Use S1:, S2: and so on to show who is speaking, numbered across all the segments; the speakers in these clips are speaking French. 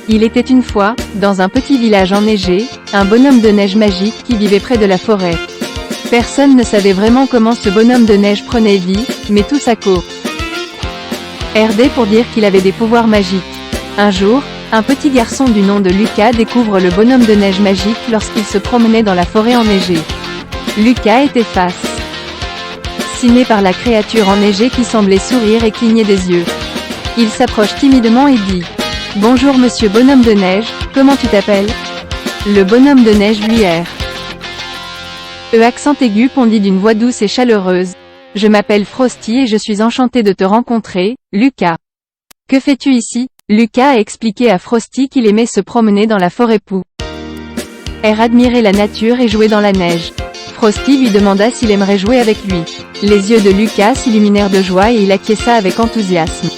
S1: Il était une fois, dans un petit village enneigé, un bonhomme de neige magique qui vivait près de la forêt. Personne ne savait vraiment comment ce bonhomme de neige prenait vie, mais tous à cause RD pour dire qu'il avait des pouvoirs magiques. Un jour, un petit garçon du nom de Lucas découvre le bonhomme de neige magique lorsqu'il se promenait dans la forêt enneigée. Lucas était fasciné par la créature enneigée qui semblait sourire et cligner des yeux. Il s'approche timidement et dit: « Bonjour monsieur bonhomme de neige, comment tu t'appelles ?» Le bonhomme de neige lui accent aigu pondit d'une voix douce et chaleureuse: « Je m'appelle Frosty et je suis enchanté de te rencontrer, Lucas. »« Que fais-tu ici ?» Lucas a expliqué à Frosty qu'il aimait se promener dans la forêt pour admirer la nature et jouer dans la neige. Frosty lui demanda s'il aimerait jouer avec lui. Les yeux de Lucas s'illuminèrent de joie et il acquiesça avec enthousiasme.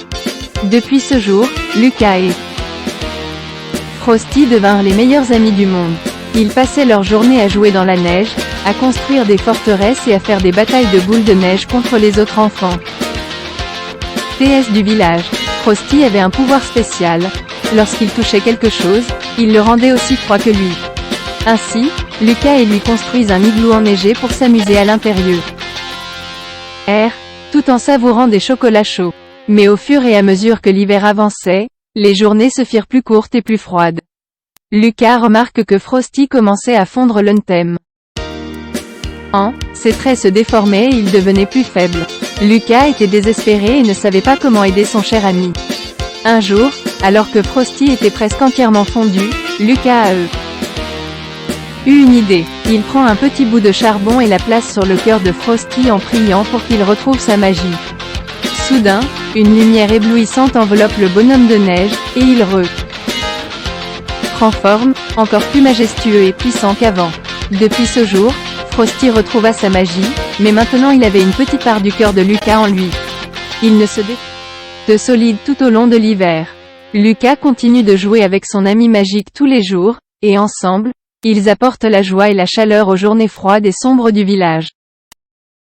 S1: Depuis ce jour, Lucas et Frosty devinrent les meilleurs amis du monde. Ils passaient leur journée à jouer dans la neige, à construire des forteresses et à faire des batailles de boules de neige contre les autres enfants. PS du village. Frosty avait un pouvoir spécial. Lorsqu'il touchait quelque chose, il le rendait aussi froid que lui. Ainsi, Lucas et lui construisent un igloo enneigé pour s'amuser à l'intérieur, tout en savourant des chocolats chauds. Mais au fur et à mesure que l'hiver avançait, les journées se firent plus courtes et plus froides. Lucas remarque que Frosty commençait à fondre l'untème. Ses traits se déformaient et il devenait plus faible. Lucas était désespéré et ne savait pas comment aider son cher ami. Un jour, alors que Frosty était presque entièrement fondu, Lucas a eu une idée. Il prend un petit bout de charbon et la place sur le cœur de Frosty en priant pour qu'il retrouve sa magie. Soudain, une lumière éblouissante enveloppe le bonhomme de neige, et il prend forme, encore plus majestueux et puissant qu'avant. Depuis ce jour, Frosty retrouva sa magie, mais maintenant il avait une petite part du cœur de Lucas en lui. Il ne se de solide tout au long de l'hiver. Lucas continue de jouer avec son ami magique tous les jours, et ensemble, ils apportent la joie et la chaleur aux journées froides et sombres du village.